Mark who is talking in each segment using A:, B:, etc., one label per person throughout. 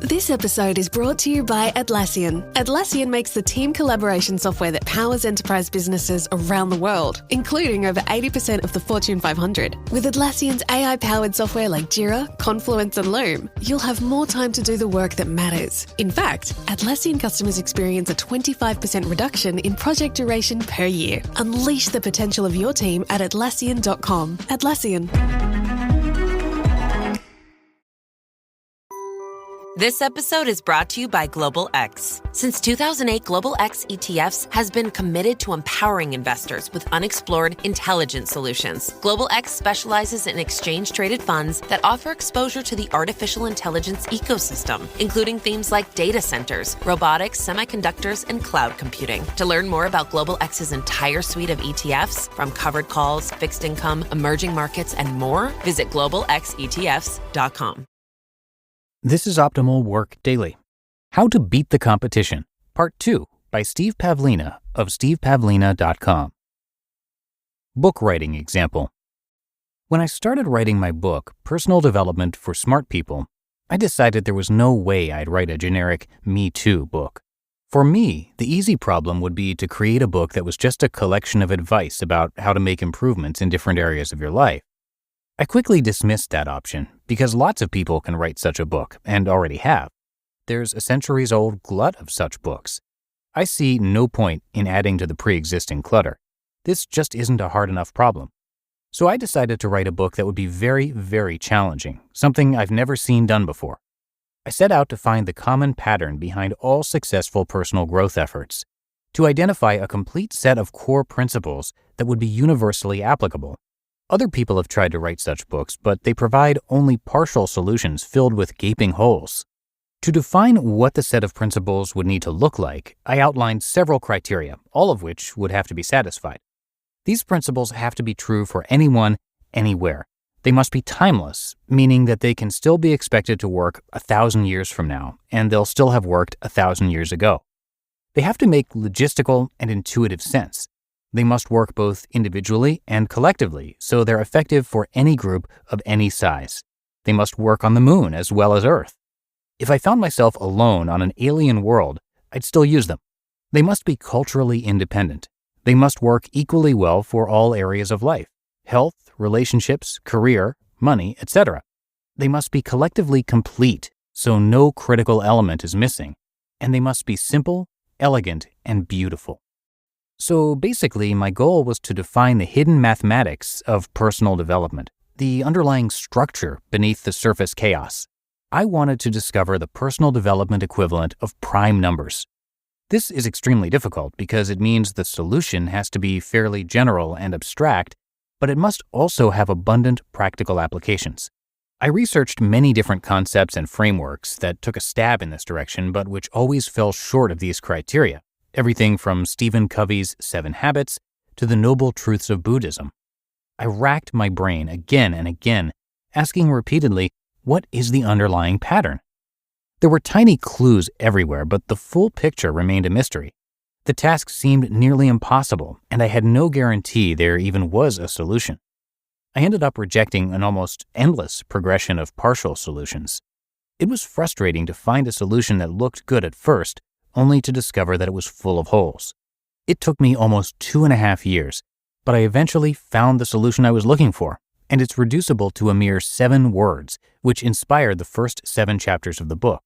A: This episode is brought to you by Atlassian. Atlassian makes the team collaboration software that powers enterprise businesses around the world, including over 80% of the Fortune 500. With Atlassian's AI-powered software like Jira, Confluence, and Loom, you'll have more time to do the work that matters. In fact, Atlassian customers experience a 25% reduction in project duration per year. Unleash the potential of your team at Atlassian.com. Atlassian.
B: This episode is brought to you by Global X. Since 2008, Global X ETFs has been committed to empowering investors with unexplored, intelligent solutions. Global X specializes in exchange-traded funds that offer exposure to the artificial intelligence ecosystem, including themes like data centers, robotics, semiconductors, and cloud computing. To learn more about Global X's entire suite of ETFs, from covered calls, fixed income, emerging markets, and more, visit globalxetfs.com.
C: This is Optimal Work Daily. How to Beat the Competition, Part 2 by Steve Pavlina of stevepavlina.com. Book writing example. When I started writing my book, Personal Development for Smart People, I decided there was no way I'd write a generic Me Too book. For me, the easy problem would be to create a book that was just a collection of advice about how to make improvements in different areas of your life. I quickly dismissed that option because lots of people can write such a book and already have. There's a centuries-old glut of such books. I see no point in adding to the pre-existing clutter. This just isn't a hard enough problem. So I decided to write a book that would be very, very challenging, something I've never seen done before. I set out to find the common pattern behind all successful personal growth efforts, to identify a complete set of core principles that would be universally applicable. Other people have tried to write such books, but they provide only partial solutions filled with gaping holes. To define what the set of principles would need to look like, I outlined several criteria, all of which would have to be satisfied. These principles have to be true for anyone, anywhere. They must be timeless, meaning that they can still be expected to work 1,000 years from now, and they'll still have worked 1,000 years ago. They have to make logistical and intuitive sense. They must work both individually and collectively, so they're effective for any group of any size. They must work on the moon as well as Earth. If I found myself alone on an alien world, I'd still use them. They must be culturally independent. They must work equally well for all areas of life: health, relationships, career, money, etc. They must be collectively complete, so no critical element is missing. And they must be simple, elegant, and beautiful. So basically, my goal was to define the hidden mathematics of personal development, the underlying structure beneath the surface chaos. I wanted to discover the personal development equivalent of prime numbers. This is extremely difficult because it means the solution has to be fairly general and abstract, but it must also have abundant practical applications. I researched many different concepts and frameworks that took a stab in this direction, but which always fell short of these criteria. Everything from Stephen Covey's 7 Habits to the Noble Truths of Buddhism. I racked my brain again and again, asking repeatedly, what is the underlying pattern? There were tiny clues everywhere, but the full picture remained a mystery. The task seemed nearly impossible, and I had no guarantee there even was a solution. I ended up rejecting an almost endless progression of partial solutions. It was frustrating to find a solution that looked good at first, only to discover that it was full of holes. It took me almost 2.5 years, but I eventually found the solution I was looking for, and it's reducible to a mere 7 words, which inspired the first 7 chapters of the book.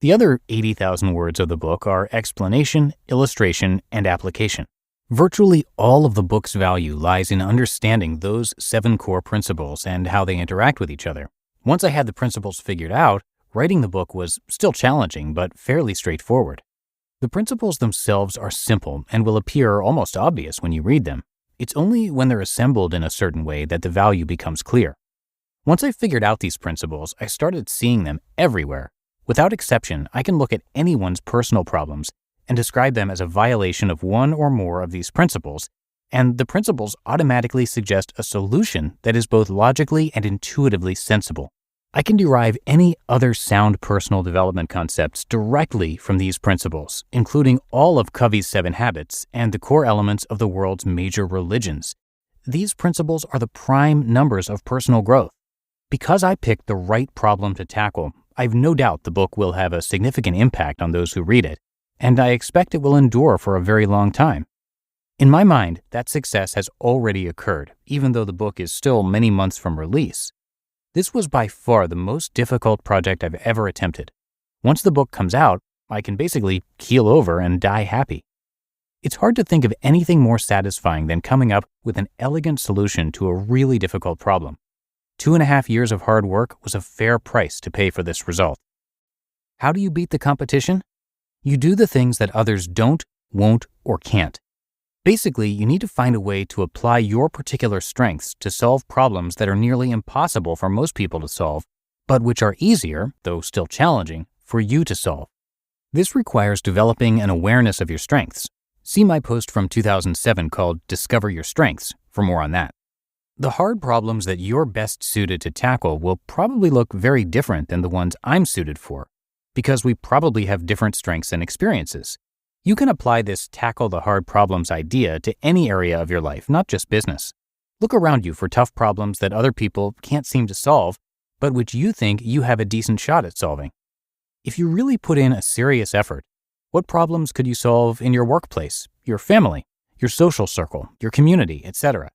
C: The other 80,000 words of the book are explanation, illustration, and application. Virtually all of the book's value lies in understanding those 7 core principles and how they interact with each other. Once I had the principles figured out, writing the book was still challenging, but fairly straightforward. The principles themselves are simple and will appear almost obvious when you read them. It's only when they're assembled in a certain way that the value becomes clear. Once I figured out these principles, I started seeing them everywhere. Without exception, I can look at anyone's personal problems and describe them as a violation of one or more of these principles, and the principles automatically suggest a solution that is both logically and intuitively sensible. I can derive any other sound personal development concepts directly from these principles, including all of Covey's 7 Habits and the core elements of the world's major religions. These principles are the prime numbers of personal growth. Because I picked the right problem to tackle, I've no doubt the book will have a significant impact on those who read it, and I expect it will endure for a very long time. In my mind, that success has already occurred, even though the book is still many months from release. This was by far the most difficult project I've ever attempted. Once the book comes out, I can basically keel over and die happy. It's hard to think of anything more satisfying than coming up with an elegant solution to a really difficult problem. 2.5 years of hard work was a fair price to pay for this result. How do you beat the competition? You do the things that others don't, won't, or can't. Basically, you need to find a way to apply your particular strengths to solve problems that are nearly impossible for most people to solve, but which are easier, though still challenging, for you to solve. This requires developing an awareness of your strengths. See my post from 2007 called Discover Your Strengths for more on that. The hard problems that you're best suited to tackle will probably look very different than the ones I'm suited for, because we probably have different strengths and experiences. You can apply this tackle the hard problems idea to any area of your life, not just business. Look around you for tough problems that other people can't seem to solve, but which you think you have a decent shot at solving. If you really put in a serious effort, what problems could you solve in your workplace, your family, your social circle, your community, etc.?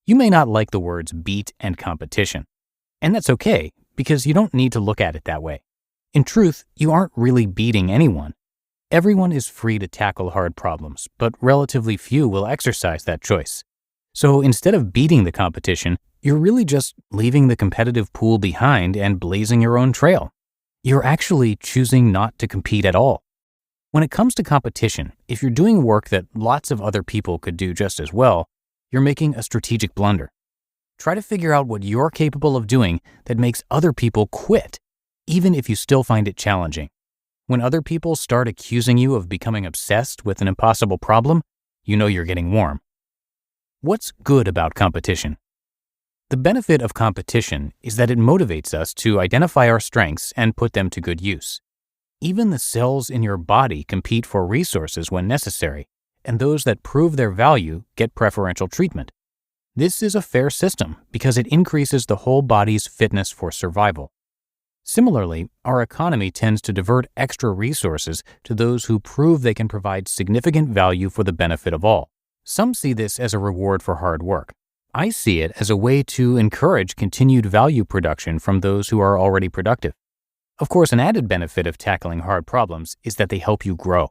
C: You may not like the words beat and competition, and that's okay because you don't need to look at it that way. In truth, you aren't really beating anyone. Everyone is free to tackle hard problems, but relatively few will exercise that choice. So instead of beating the competition, you're really just leaving the competitive pool behind and blazing your own trail. You're actually choosing not to compete at all. When it comes to competition, if you're doing work that lots of other people could do just as well, you're making a strategic blunder. Try to figure out what you're capable of doing that makes other people quit, even if you still find it challenging. When other people start accusing you of becoming obsessed with an impossible problem, you know you're getting warm. What's good about competition? The benefit of competition is that it motivates us to identify our strengths and put them to good use. Even the cells in your body compete for resources when necessary, and those that prove their value get preferential treatment. This is a fair system because it increases the whole body's fitness for survival. Similarly, our economy tends to divert extra resources to those who prove they can provide significant value for the benefit of all. Some see this as a reward for hard work. I see it as a way to encourage continued value production from those who are already productive. Of course, an added benefit of tackling hard problems is that they help you grow.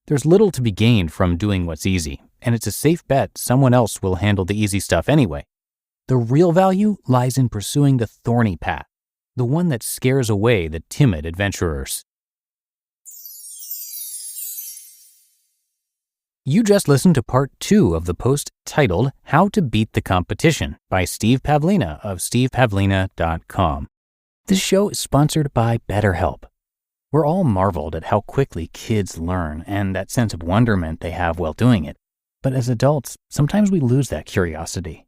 C: There's little to be gained from doing what's easy, and it's a safe bet someone else will handle the easy stuff anyway. The real value lies in pursuing the thorny path, the one that scares away the timid adventurers. You just listened to part 2 of the post titled How to Beat the Competition by Steve Pavlina of stevepavlina.com. This show is sponsored by BetterHelp. We're all marveled at how quickly kids learn and that sense of wonderment they have while doing it. But as adults, sometimes we lose that curiosity.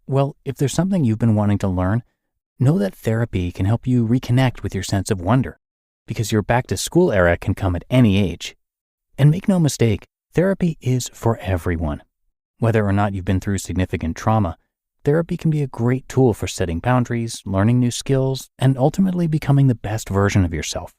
C: Well, if there's something you've been wanting to learn, know that therapy can help you reconnect with your sense of wonder, because your back-to-school era can come at any age. And make no mistake, therapy is for everyone. Whether or not you've been through significant trauma, therapy can be a great tool for setting boundaries, learning new skills, and ultimately becoming the best version of yourself.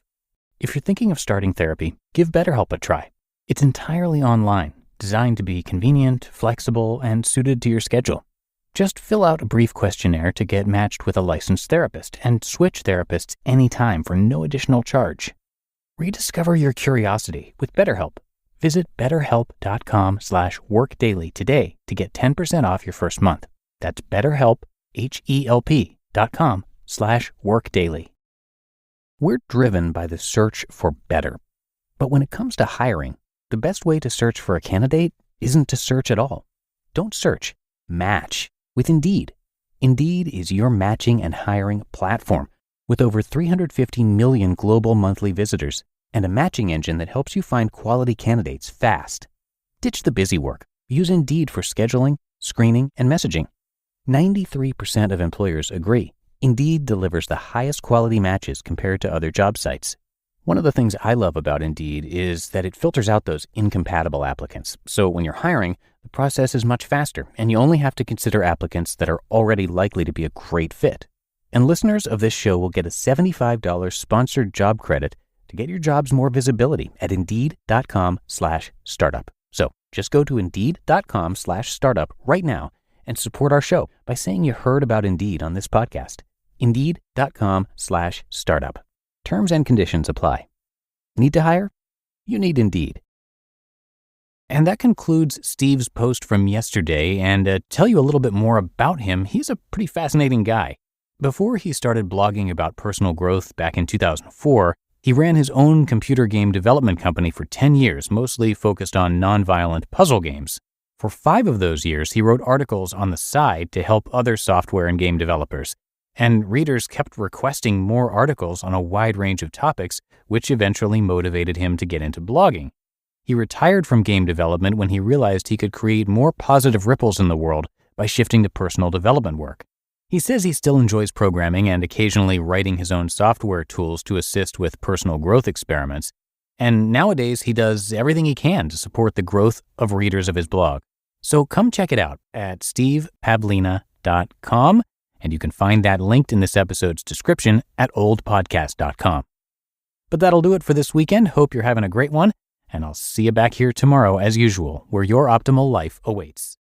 C: If you're thinking of starting therapy, give BetterHelp a try. It's entirely online, designed to be convenient, flexible, and suited to your schedule. Just fill out a brief questionnaire to get matched with a licensed therapist and switch therapists anytime for no additional charge. Rediscover your curiosity with BetterHelp. Visit betterhelp.com/workdaily today to get 10% off your first month. That's BetterHelp, HELP.com/workdaily. We're driven by the search for better. But when it comes to hiring, the best way to search for a candidate isn't to search at all. Don't search. Match with Indeed. Indeed is your matching and hiring platform with over 350 million global monthly visitors and a matching engine that helps you find quality candidates fast. Ditch the busy work. Use Indeed for scheduling, screening, and messaging. 93% of employers agree Indeed delivers the highest quality matches compared to other job sites. One of the things I love about Indeed is that it filters out those incompatible applicants. So when you're hiring, the process is much faster, and you only have to consider applicants that are already likely to be a great fit. And listeners of this show will get a $75 sponsored job credit to get your jobs more visibility at Indeed.com/startup. So just go to Indeed.com/startup right now and support our show by saying you heard about Indeed on this podcast. Indeed.com/startup. Terms and conditions apply. Need to hire? You need Indeed. And that concludes Steve's post from yesterday, and to tell you a little bit more about him, he's a pretty fascinating guy. Before he started blogging about personal growth back in 2004, he ran his own computer game development company for 10 years, mostly focused on nonviolent puzzle games. For 5 of those years, he wrote articles on the side to help other software and game developers. And readers kept requesting more articles on a wide range of topics, which eventually motivated him to get into blogging. He retired from game development when he realized he could create more positive ripples in the world by shifting to personal development work. He says he still enjoys programming and occasionally writing his own software tools to assist with personal growth experiments. And nowadays, he does everything he can to support the growth of readers of his blog. So come check it out at stevepavlina.com, and you can find that linked in this episode's description at oldpodcast.com. But that'll do it for this weekend. Hope you're having a great one, and I'll see you back here tomorrow as usual, where your optimal life awaits.